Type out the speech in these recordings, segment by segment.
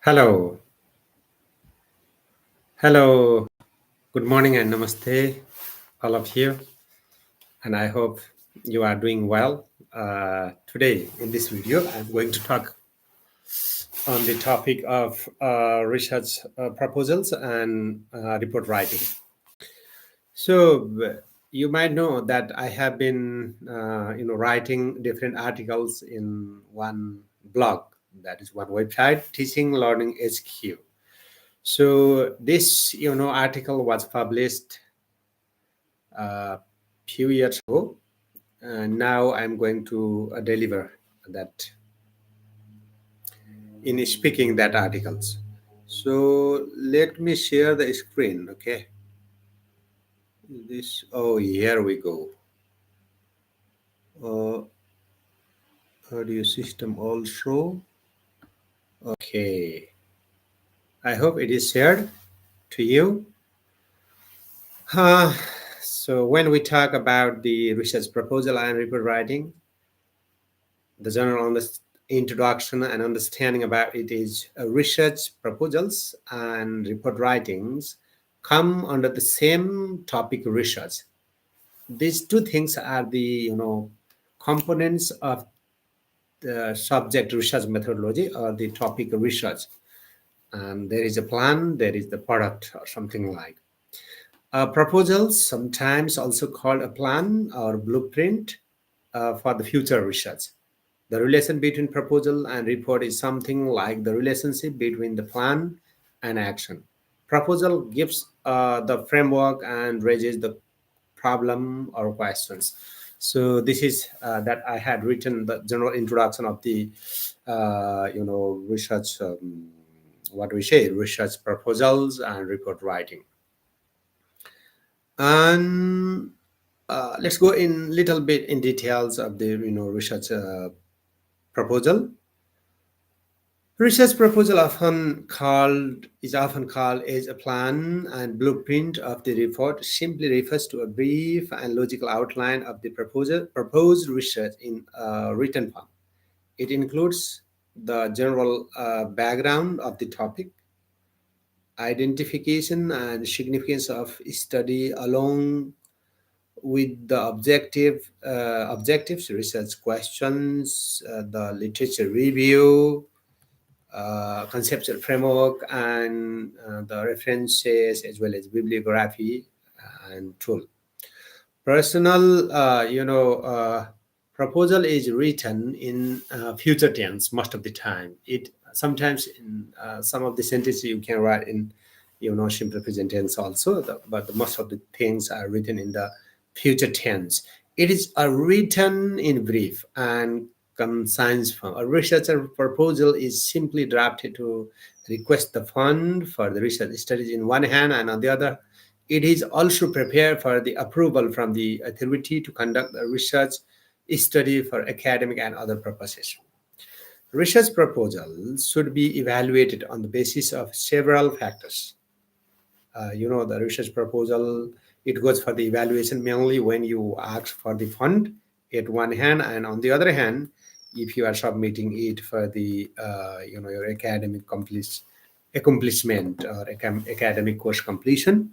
Hello, hello, good morning and namaste, all of you, and I hope you are doing well. Today, in this video, I'm going to talk on the topic of research proposals and report writing. So, you might know that I have been, writing different articles in one blog, that is one website, Teaching Learning HQ. So this, article was published a few years ago, and now I'm going to deliver that in speaking that articles. So let me share the screen. Okay, this. Oh, here we go. Uh, Audio system also. Okay, I hope it is shared to you. Uh, so when we talk about the research proposal and report writing, the general introduction and understanding about it is research proposals and report writings come under the same topic research. These two things are the components of the subject research methodology or the topic research. And there is a plan, there is the product or something like. Proposals, sometimes also called a plan or blueprint for the future research. The relation between proposal and report is something like the relationship between the plan and action. Proposal gives the framework and raises the problem or questions. So this is that I had written the general introduction of the research. What we say, research proposals and report writing. And let's go in little bit in details of the research proposal. Research proposal often called as a plan and blueprint of the report simply refers to a brief and logical outline of the proposed research in a written form. It includes the general background of the topic, identification and significance of study along with the objectives, research questions, the literature review, conceptual framework, and the references as well as bibliography and tool. Personal, proposal is written in future tense most of the time. It sometimes in some of the sentences you can write in simple present tense also, but most of the things are written in the future tense. It is written in brief and concise form. A researcher proposal is simply drafted to request the fund for the research studies in one hand, and on the other it is also prepared for the approval from the authority to conduct the research study for academic and other purposes. Research proposals should be evaluated on the basis of several factors. The research proposal, it goes for the evaluation mainly when you ask for the fund at one hand, and on the other hand, if you are submitting it for the your academic accomplishment or academic course completion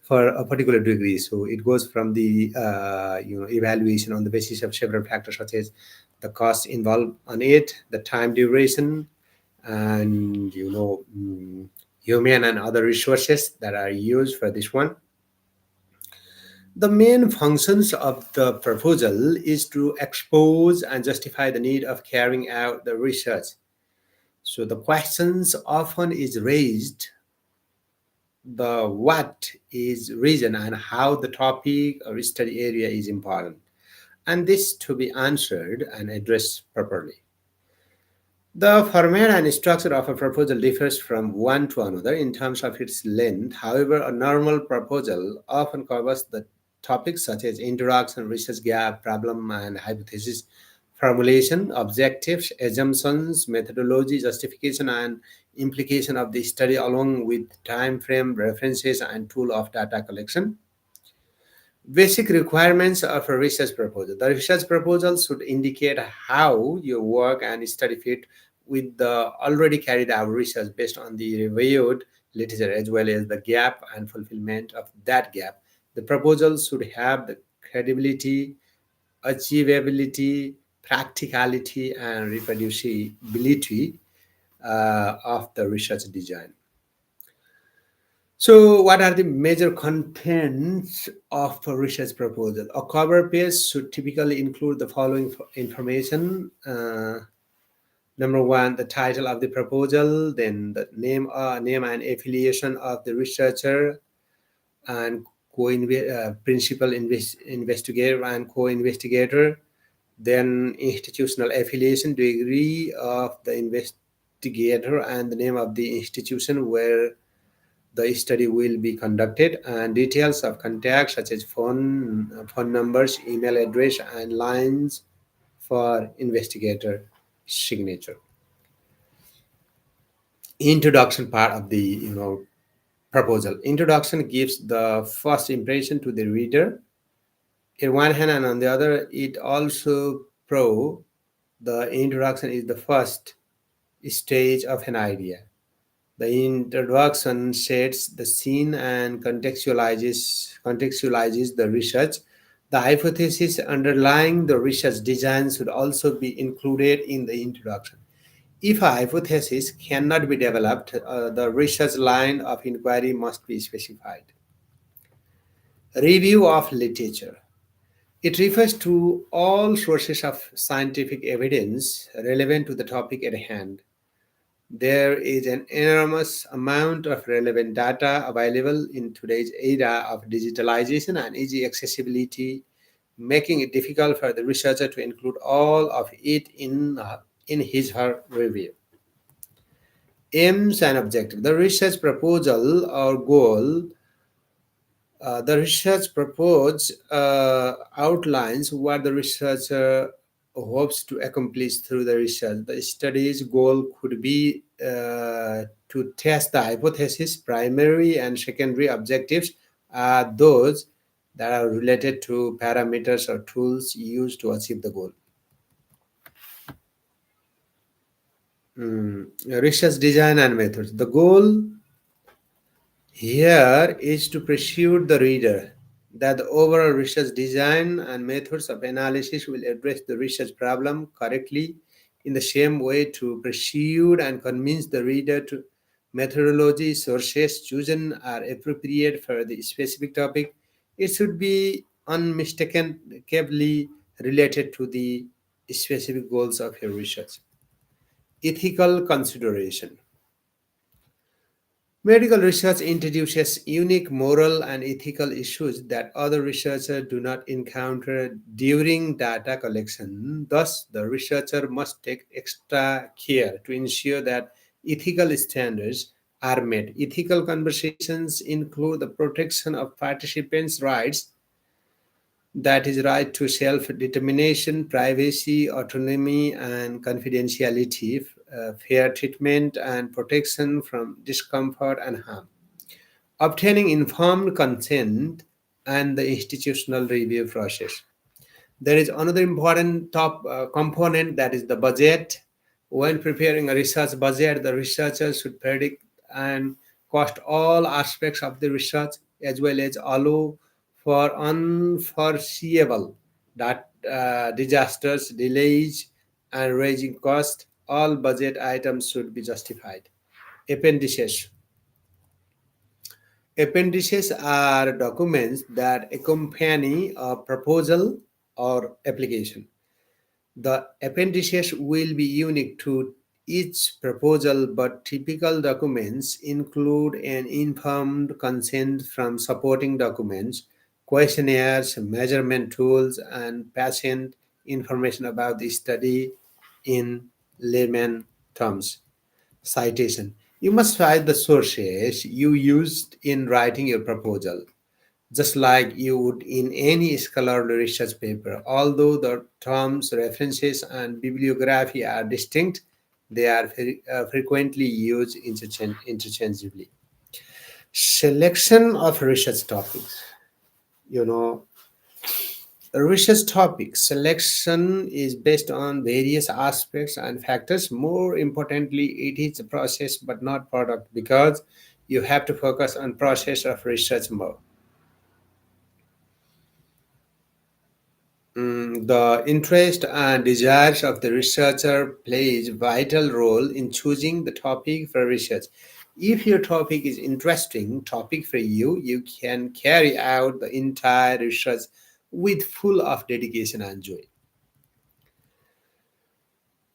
for a particular degree. So it goes from the evaluation on the basis of several factors such as the cost involved on it, the time duration, and human and other resources that are used for this one. The main functions of the proposal is to expose and justify the need of carrying out the research. So the questions often is raised the what is reason and how the topic or study area is important, and this to be answered and addressed properly. The format and structure of a proposal differs from one to another in terms of its length. However, a normal proposal often covers the topics such as introduction, research gap, problem and hypothesis formulation, objectives, assumptions, methodology, justification, and implication of the study, along with time frame, references, and tool of data collection. Basic requirements of a research proposal. The research proposal should indicate how your work and study fit with the already carried out research based on the reviewed literature, as well as the gap and fulfillment of that gap. The proposal should have the credibility, achievability, practicality, and reproducibility of the research design. So, what are the major contents of a research proposal? A cover page should typically include the following information. Number one, the title of the proposal, then the name and affiliation of the researcher and principal investigator and co-investigator, then institutional affiliation, degree of the investigator, and the name of the institution where the study will be conducted, and details of contact such as phone numbers, email address, and lines for investigator signature. Introduction part of the proposal. Introduction gives the first impression to the reader. In one hand and on the other, it also the introduction is the first stage of an idea. The introduction sets the scene and contextualizes the research. The hypothesis underlying the research design should also be included in the introduction. If a hypothesis cannot be developed, the research line of inquiry must be specified. Review of literature. It refers to all sources of scientific evidence relevant to the topic at hand. There is an enormous amount of relevant data available in today's era of digitalization and easy accessibility, making it difficult for the researcher to include all of it in his or her review. Aims and objectives. The research proposed outlines what the researcher hopes to accomplish through the research. The study's goal could be to test the hypothesis. Primary and secondary objectives are those that are related to parameters or tools used to achieve the goal. Research design and methods. The goal here is to persuade the reader that the overall research design and methods of analysis will address the research problem correctly. In the same way, to persuade and convince the reader to methodology sources chosen are appropriate for the specific topic, it should be unmistakably related to the specific goals of your research. Ethical consideration. Medical research introduces unique moral and ethical issues that other researchers do not encounter during data collection. Thus, the researcher must take extra care to ensure that ethical standards are met. Ethical conversations include the protection of participants' rights, that is, right to self-determination, privacy, autonomy, and confidentiality, fair treatment, and protection from discomfort and harm. Obtaining informed consent and the institutional review process. There is another important top component, that is the budget. When preparing a research budget, the researcher should predict and cost all aspects of the research, as well as allow for unforeseeable disasters, delays, and rising costs. All budget items should be justified. Appendices. Appendices are documents that accompany a proposal or application. The appendices will be unique to each proposal, but typical documents include an informed consent from supporting documents, questionnaires, measurement tools, and patient information about the study in layman terms. Citation. You must cite the sources you used in writing your proposal, just like you would in any scholarly research paper. Although the terms, references, and bibliography are distinct, they are frequently used interchangeably. Selection of research topics. You know, The research topic selection is based on various aspects and factors. More importantly, it is a process but not product because you have to focus on process of research more. The interest and desires of the researcher plays vital role in choosing the topic for research. If your topic is interesting topic for you, you can carry out the entire research with full of dedication and joy.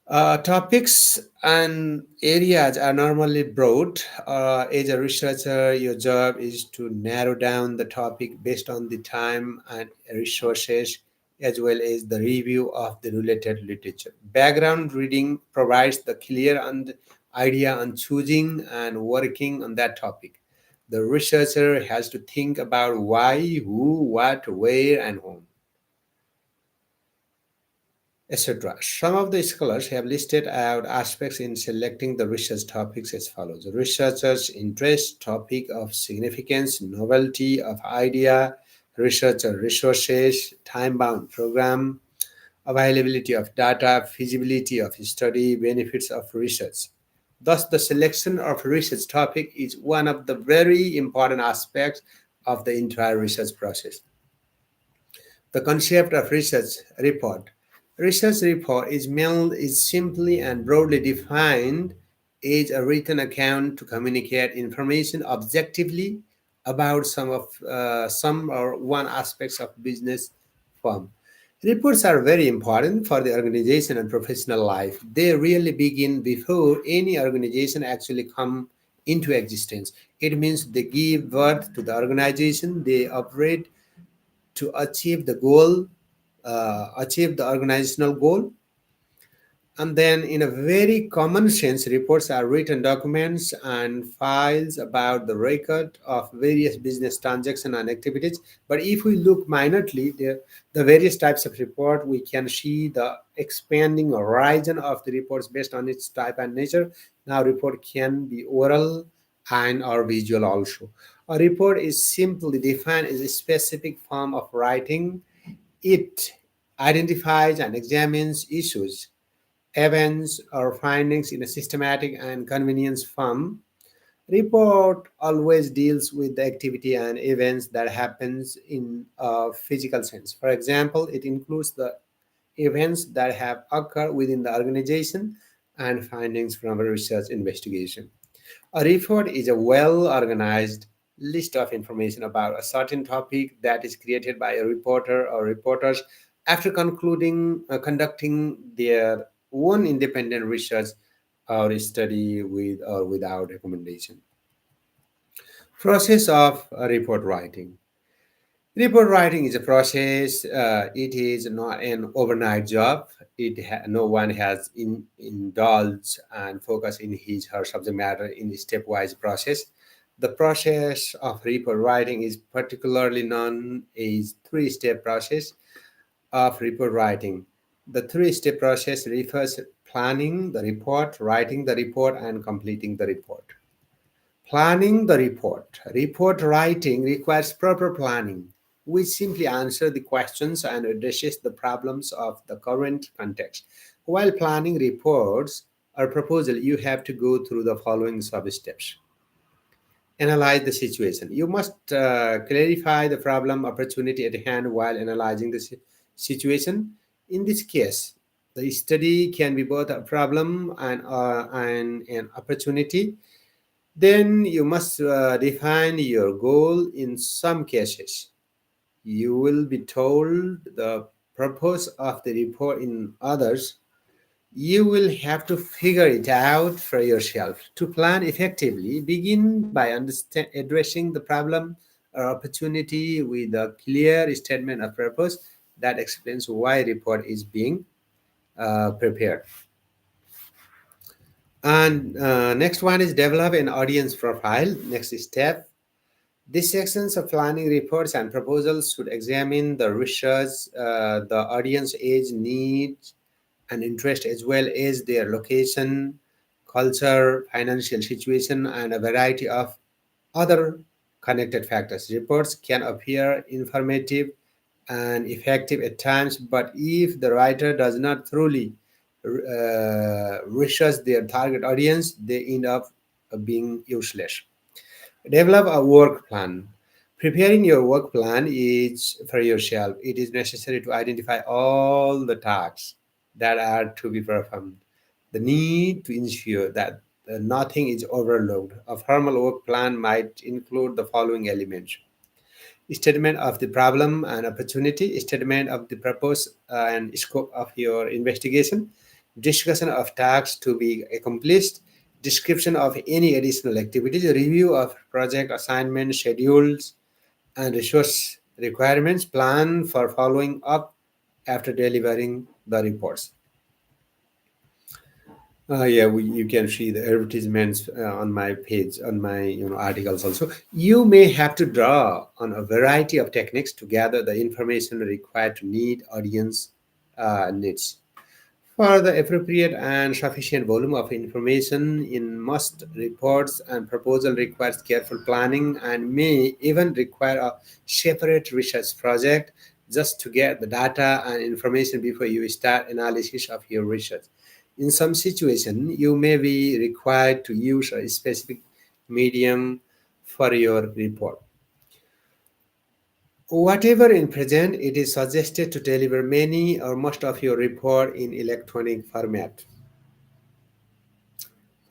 Topics and areas are normally broad. As a researcher, your job is to narrow down the topic based on the time and resources, as well as the review of the related literature. Background reading provides the clear and idea on choosing and working on that topic. The researcher has to think about why, who, what, where, and whom, etc. Some of the scholars have listed out aspects in selecting the research topics as follows: researcher's interest, topic of significance, novelty of idea, researcher resources, time bound program, availability of data, feasibility of study, benefits of research. Thus, the selection of research topic is one of the very important aspects of the entire research process. The concept of research report. Research report is simply and broadly defined as a written account to communicate information objectively about some or one aspects of business firm. Reports are very important for the organization and professional life. They really begin before any organization actually come into existence. It means they give birth to the organization they operate to achieve the organizational goal. And then, in a very common sense, reports are written documents and files about the record of various business transactions and activities. But if we look minutely, the various types of report, we can see the expanding horizon of the reports based on its type and nature. Now, report can be oral and or visual also. A report is simply defined as a specific form of writing. It identifies and examines issues, events, or findings in a systematic and convenience form. Report always deals with the activity and events that happens in a physical sense. For example, it includes the events that have occurred within the organization and findings from a research investigation. A report is a well organized list of information about a certain topic that is created by a reporter or reporters after conducting their own independent research or study with or without recommendation. Process of report writing. Report writing is a process. It is not an overnight job. No one has indulged and focused in his her subject matter in a stepwise process. The process of report writing is particularly known as three-step process of report writing. The three-step process refers planning the report, writing the report, and completing the report. Planning the report. Report writing requires proper planning, which simply answers the questions and addresses the problems of the current context. While planning reports or proposal, you have to go through the following sub steps. Analyze the situation. You must clarify the problem opportunity at hand while analyzing the situation. In this case, the study can be both a problem and an opportunity. Then you must define your goal. In some cases, you will be told the purpose of the report. In others, you will have to figure it out for yourself. To plan effectively, begin by addressing the problem or opportunity with a clear statement of purpose that explains why report is being prepared. And next one is develop an audience profile. Next step. These sections of planning reports and proposals should examine the research, the audience age, needs, and interest, as well as their location, culture, financial situation, and a variety of other connected factors. Reports can appear informative and effective at times, but if the writer does not thoroughly research their target audience, they end up being useless. Develop a work plan. Preparing your work plan is for yourself. It is necessary to identify all the tasks that are to be performed. The need to ensure that nothing is overlooked. A formal work plan might include the following elements: statement of the problem and opportunity, statement of the purpose and scope of your investigation, discussion of tasks to be accomplished, description of any additional activities, review of project assignment schedules and resource requirements, plan for following up after delivering the reports. Yeah, you can see the advertisements on my page, on my articles also. You may have to draw on a variety of techniques to gather the information required to meet audience needs. For the appropriate and sufficient volume of information in most reports and proposal requires careful planning and may even require a separate research project just to get the data and information before you start analysis of your research. In some situations, you may be required to use a specific medium for your report. Whatever in present, it is suggested to deliver many or most of your report in electronic format.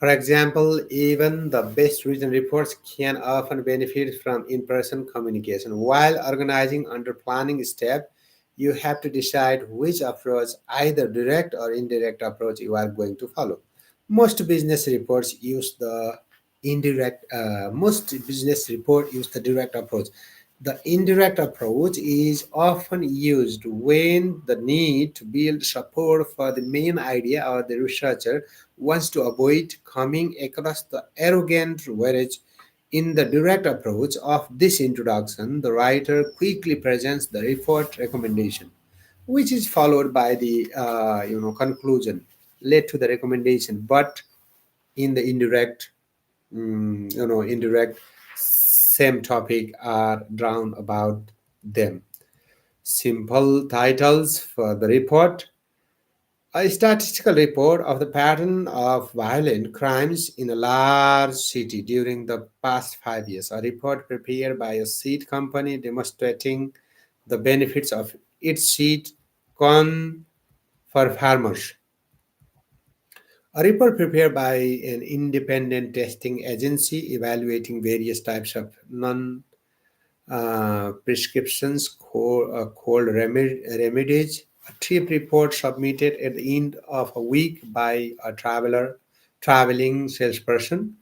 For example, even the best written reports can often benefit from in-person communication. While organizing under planning step, you have to decide which approach, either direct or indirect approach, you are going to follow. Most business reports use the most business report use the direct approach. The indirect approach is often used when the need to build support for the main idea or the researcher wants to avoid coming across the arrogant, whereas in the direct approach of this introduction, the writer quickly presents the report recommendation, which is followed by the conclusion led to the recommendation. But in the indirect, same topic are drawn about them. Simple titles for the report: a statistical report of the pattern of violent crimes in a large city during the past 5 years. A report prepared by a seed company demonstrating the benefits of its seed corn for farmers. A report prepared by an independent testing agency evaluating various types of non prescriptions, cold remedies. A trip report submitted at the end of a week by a traveling salesperson.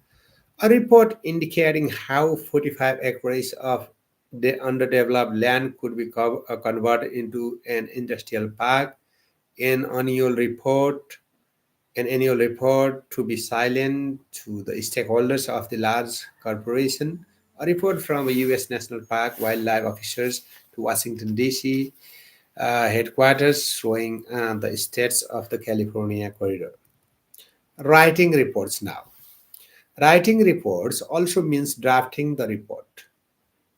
A report indicating how 45 acres of the underdeveloped land could be converted into an industrial park. An annual report an annual report to be silent to the stakeholders of the large corporation, a report from a U.S. National Park wildlife officers to Washington, D.C. Headquarters showing the states of the California corridor. Writing reports now. Writing reports also means drafting the report.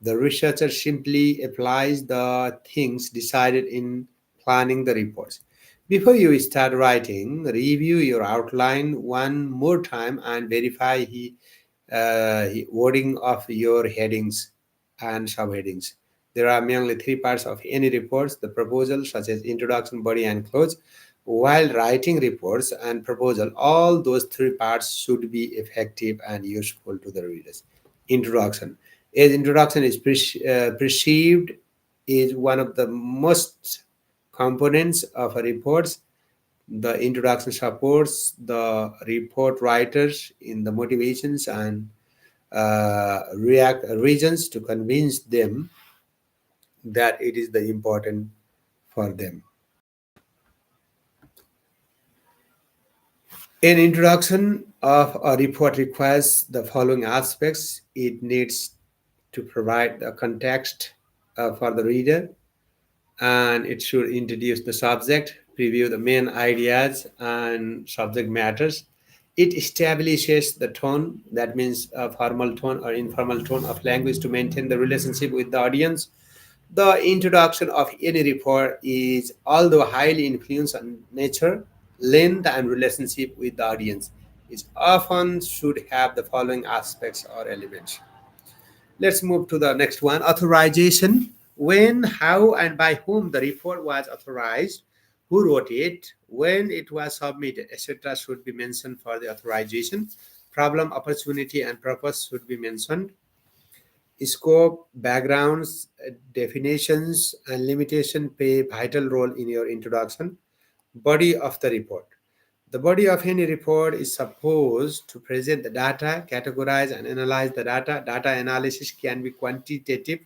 The researcher simply applies the things decided in planning the reports. Before you start writing, review your outline one more time and verify wording of your headings and subheadings. There are mainly three parts of any reports: the proposal, such as introduction, body, and close. While writing reports and proposal, all those three parts should be effective and useful to the readers. Introduction. As introduction is perceived is one of the most components of a report. The introduction supports the report writers in the motivations and react reasons to convince them that it is the important for them. An introduction of a report requires the following aspects. It needs to provide a context for the reader, and it should introduce the subject, preview the main ideas and subject matters. It establishes the tone, that means a formal tone or informal tone of language to maintain the relationship with the audience. The introduction of any report is, although highly influenced on nature, length, and relationship with the audience, is often should have the following aspects or elements. Let's move to the next one. Authorization. When, how, and by whom the report was authorized, who wrote it, when it was submitted, etc., should be mentioned for the authorization. Problem, opportunity, and purpose should be mentioned. Scope, backgrounds, definitions, and limitation play vital role in your introduction. Body of the report. The body of any report is supposed to present the data, categorize and analyze the data. Data analysis can be quantitative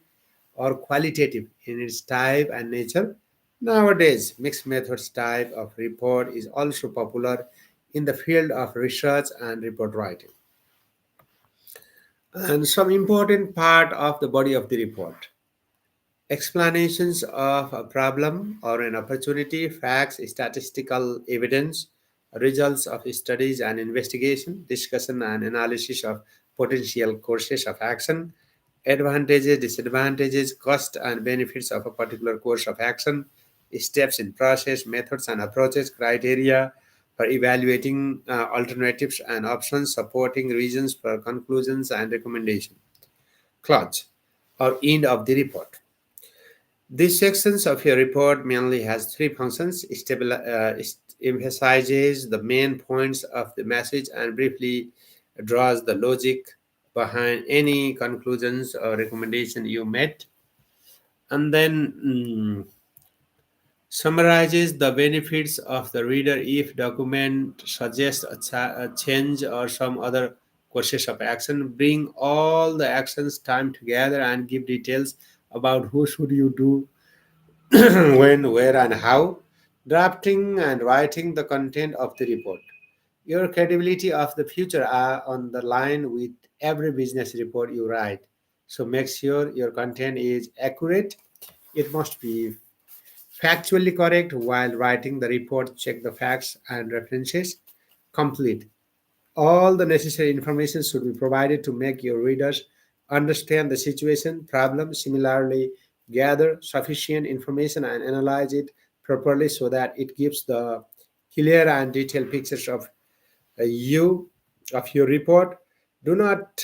or qualitative in its type and nature. Nowadays, mixed methods type of report is also popular in the field of research and report writing. And some important part of the body of the report. Explanations of a problem or an opportunity, facts, statistical evidence, results of studies and investigation, discussion and analysis of potential courses of action, advantages, disadvantages, cost and benefits of a particular course of action, steps in process, methods and approaches, criteria for evaluating alternatives and options, supporting reasons for conclusions and recommendation. Clause or end of the report. These sections of your report mainly has three functions. Emphasizes the main points of the message and briefly draws the logic behind any conclusions or recommendation you made. And then summarizes the benefits of the reader if document suggests a change or some other courses of action. Bring all the actions time together and give details about who should you do when, where, and how, drafting and writing the content of the report. Your credibility of the future are on the line with every business report you write. So make sure your content is accurate. It must be factually correct while writing the report. Check the facts and references complete. All the necessary information should be provided to make your readers understand the situation, problem. Similarly, gather sufficient information and analyze it properly so that it gives the clear and detailed pictures of you, of your report. Do not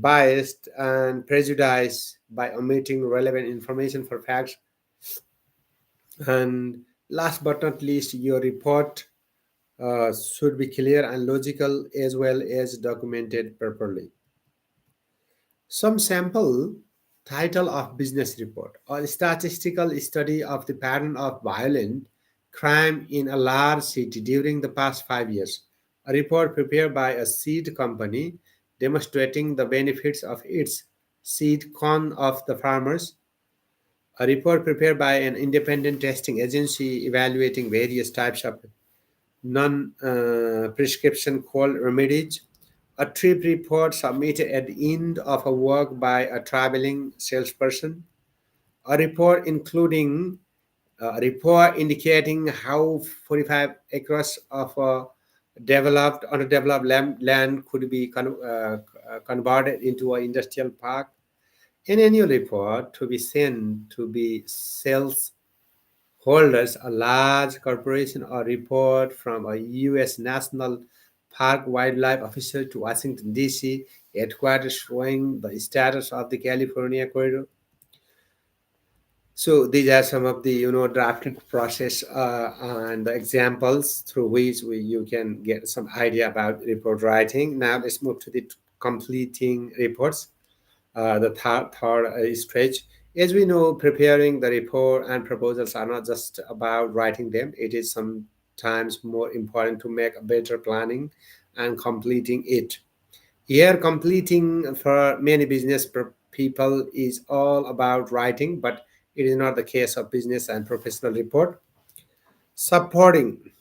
bias and prejudice by omitting relevant information for facts. And last but not least, your report should be clear and logical as well as documented properly. Some sample title of business report or statistical study of the pattern of violent crime in a large city during the past 5 years. A report prepared by a seed company demonstrating the benefits of its seed corn of the farmers. A report prepared by an independent testing agency evaluating various types of non-prescription cold remedies. A trip report submitted at the end of a work by a traveling salesperson. A report including a report indicating how 45 acres of developed underdeveloped land could be converted into an industrial park. An annual report to be sent to be sales holders, a large corporation, or report from a U.S. National Park wildlife officer to Washington, D.C. headquarters showing the status of the California corridor. So these are some of the drafting process and the examples through which you can get some idea about report writing. Now let's move to the completing reports. The third stage. As we know, preparing the report and proposals are not just about writing them. It is sometimes more important to make a better planning and completing it. Here, completing for many business people is all about writing, but it is not the case of business and professional report. Supporting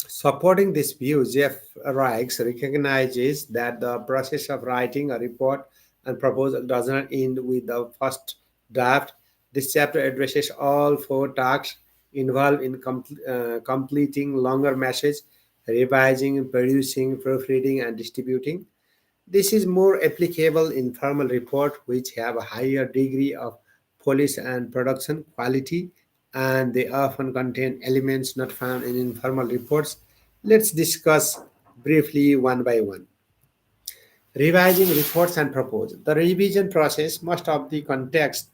Supporting this view, Jeff Rikes recognizes that the process of writing a report and proposal does not end with the first draft. This chapter addresses all four tasks involved in completing longer message, revising, producing, proofreading, and distributing. This is more applicable in formal reports which have a higher degree of policy and production quality, and they often contain elements not found in informal reports. Let's discuss briefly one by one. Revising reports and proposal. The revision process must of the context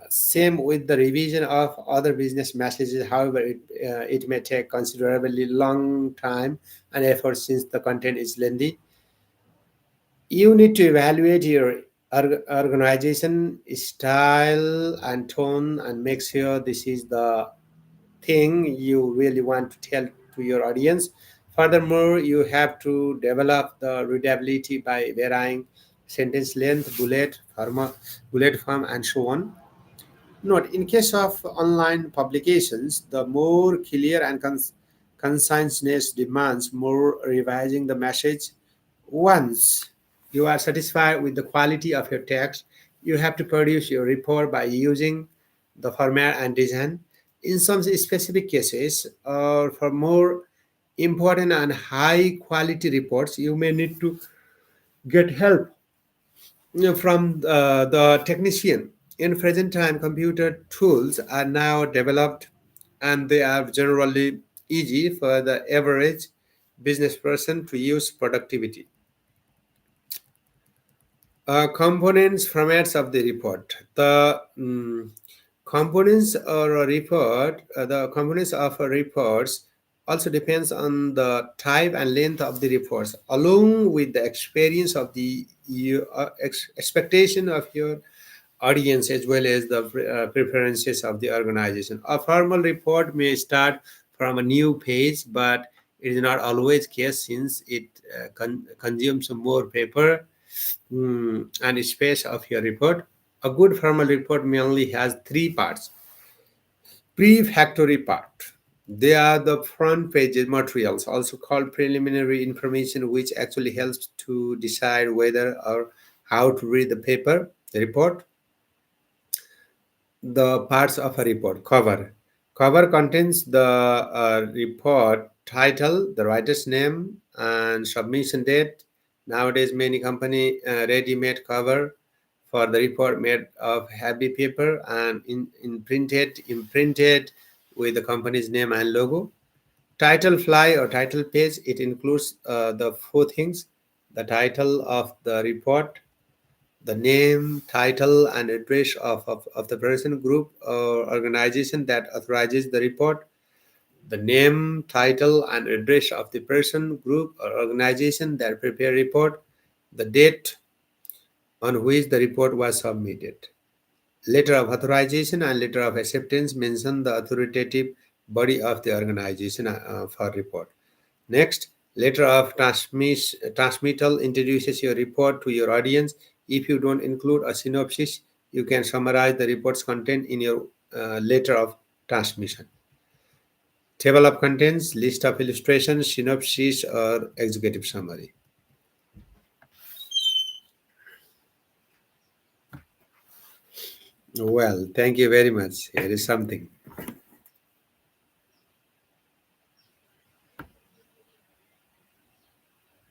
same with the revision of other business messages. However, it may take considerably long time and effort since the content is lengthy. You need to evaluate your organization style and tone and make sure this is the thing you really want to tell to your audience. Furthermore, you have to develop the readability by varying sentence length, bullet form, and so on. Note, in case of online publications, the more clear and conciseness demands more revising the message. Once you are satisfied with the quality of your text, you have to produce your report by using the format and design. In some specific cases, or for more important and high quality reports, you may need to get help from the technician. In present time, computer tools are now developed and they are generally easy for the average business person to use productivity. Components formats of the report. The components of a reports also depends on the type and length of the reports, along with the experience of the expectation of your audience as well as the preferences of the organization. A formal report may start from a new page, but it is not always case since it consumes more paper and space of your report. A good formal report mainly has three parts. Prefatory part. They are the front page materials, also called preliminary information, which actually helps to decide whether or how to read the report. The parts of a report. Cover contains the report title, the writer's name, and submission date. Nowadays many company ready-made cover for the report made of heavy paper and imprinted with the company's name and logo. Title fly or title page, it includes the four things: the title of the report, the name, title, and address of the person, group, or organization that authorizes the report, the name, title, and address of the person, group, or organization that prepare report, the date on which the report was submitted. Letter of authorization and letter of acceptance mention the authoritative body of the organization for report. Next, letter of transmittal introduces your report to your audience. If you don't include a synopsis, you can summarize the report's content in your letter of transmission. Table of contents, list of illustrations, synopsis, or executive summary. Well, thank you very much. Here is something.